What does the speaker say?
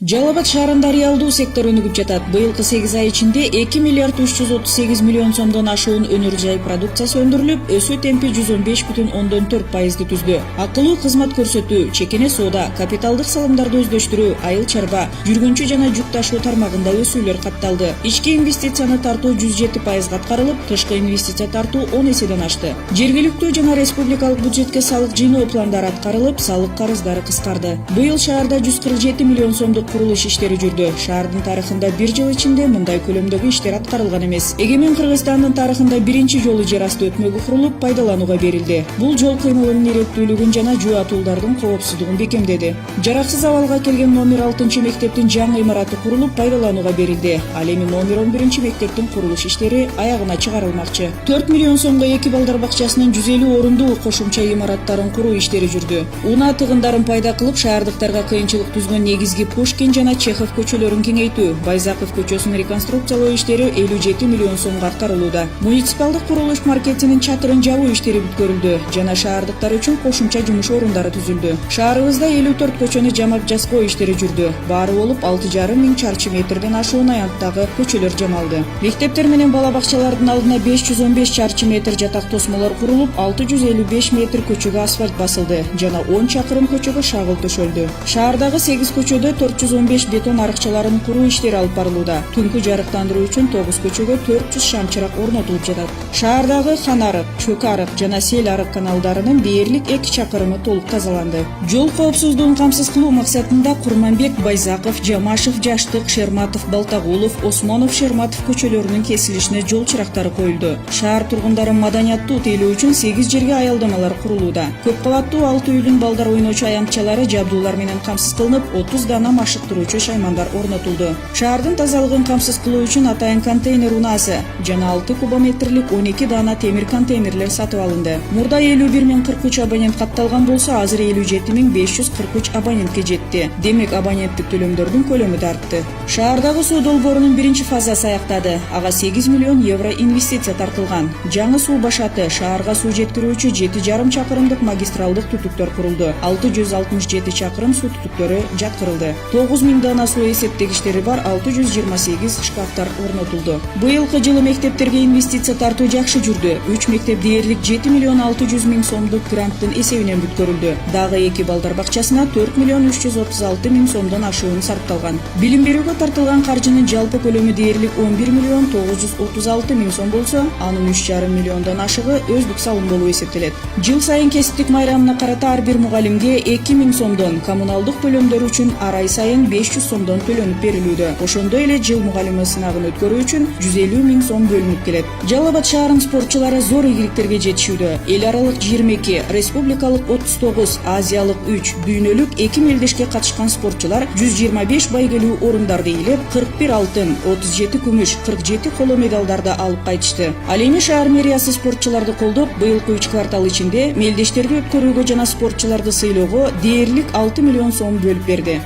Жалал Абад шаарында реалдуу сектор өнүгүп жатат. Быйылкы 8 ай ичинде 2 миллиард 338 миллион сомдон ашуун өнөр жай продукциясы өндүрүлүп, өсүү темпи 115,4% түздү. Акылуу кызмат көрсөтүү, чекене соода, капиталдык салымдарды өздөштүрүү, айыл чарба, жүргүнчү жана жүк ташуу тармагында өсүүлөр катталды. Ички инвестицияны тартуу 107% аткарылып, тышкы инвестиция тартуу 10 эседен ашты. Жергиликтүү жана республикалык бюджетке салык жыйноо пландары аткарылып, салык карыздары кыскарды. Быйыл шаарда 147 миллион сомдук курулуш иштери жүрдү. Шаардын тарыхында бир жыл ичинде мындай көлөмдөгү иштер аткарылган эмес. Эгемен Кыргызстандын тарыхында биринчи жолу жер асты өтмөгү курулуп, пайдаланууга берилди. Бул жол кыймылынын иреттүүлүгүн жана жуатуулардын коопсуздугун бекемдеди. Жараксыз абалга келген номер 6 мектептин жаңы имараты курулуп, пайдаланууга берилди. Ал эми номер 11 мектептин курулуш иштери аягына чыгарылмакчы. 4 миллион сомго 2 балдар бакчасынын 150 орундуу кошумча имараттарын куруу иштери жүрдү. Унаа тыгындарын пайда кылып, шаардыктарга кыйынчылык түзгөн негизги Пушкин жана Чехов көчөлөрүн кеңейтүү, Байзаков көчөсүн реконструкциялоо иштери 57 миллион сомго аткарылууда. Муниципалдык курулуш маркетинин чатырын жабуу иштери бүткөрүлдү жана шаардыктар үчүн кошумча жумуш орундары түзүлдү. Шаарыбызда 54 көчөнү жамап жаскоо иштери жүрдү. Баары болуп 6,5 миң чарчы метрден ашуун аянттагы көчөлөр жамалды. Мектептер менен бала бакчалардын алдына 515 чарчы метр жатак тосмолор курулуп, 655 метр көчөгө асфальт басылды жана 10 чакырым көчөгө шагыл төшөлдү. Шаардагы 8 көчөдө 415 бетон арыкчаларын куруу иштери алып барылууда. Түнкү жарыктандыруу үчүн 9 көчөгө 400 шамчырак орнотулуп жатат. Шаардагы Хан арык, Чөк арык жана Сел арык каналдарынын дээрлик 2 чакырымы толук тазаланды. Жол коопсуздугун камсыз кылуу максатында Курманбек, Байзаков, Жамашев, Жаштык, Шерматов, Балтагулов, Осмонов, Шерматов көчөлөрүнүн кесилишине жол чырактары коюлду. Шаар тургундарын маданияттуу тейлөө үчүн 8 жерге аялдамалар курулууда. Көп кабаттуу 6 үйлүн балдар ойночу аянтчалары жабдуулар менен камсыз кылынып, 30 дана машыктыруучу шаймандар орнотулду. Шаардын тазалыгын камсыз кылуу үчүн атайын контейнер унаасы жана 6 кубометрлик 12 дана темир контейнерлер сатып алынды. Мурда 51,043 абонент катталган болсо, азыр 57,543 абонентке жетти. Демек, абоненттик төлөмдөрдүн көлөмү да артты. Шаардагы суу долбоорунун биринчи фазасы аяктады. Ага 8 миллион евро инвестиция тартылган. Жаңы суу башаты, шаарга суу жеткирүүчү 7,5 чакырымдык магистралдык түтүктөр курулду. 667 чакырым суу түтүктөрү жаткырылды. 9 миң дана суу эсептегичтери бар 628 шкафтар орнотулду. Быйылкы жылы мектептерге инвестиция тартуу жакшы жүрдү. 3 мектеп дээрлик 7 миллион 600 миң сомдук гранттын эсебинен бүткөрүлдү. Дагы 2 балдар бакчасына 4 миллион 336 миң сомдон ашуун сарпталган. Билим берүүгө тартылган каржынын жалпы көлөмү дээрлик 11 миллион 936 миң сом болсо, анын 3,5 миллиондон ашыгы өздүк салым болуп эсептелет. Жыл сайын кесиптик майрамына карата ар бир мугалимге 2 миң сомдон, коммуналдык төлөмдөр үчүн ар ай сайын 500 сомдон төлөнүп берилүүдө. Ошондой эле жыл мугалими сынагын өткөрүү үчүн 150 миң сом бөлүнүп келет. Жалал Абад шаарынын спортчулары зор ийгиликтерге жетишүүдө. Эл аралык 22, республикалык 39, азиялык 3, дүйнөлүк 2 мелдешке катышкан спортчулар 125 байгелүү орундарды ээлеп, 41 алтын, 37 күмүш, 47 коло медалдарды алып кайтышты. Ал эми шаар мэриясы спортчуларды колдоп, быйылкы 3 квартал ичинде мелдештерди өткөрүүгө жана спортчуларды сыйлоого дээрлик 6 миллион сом бөлүп берди.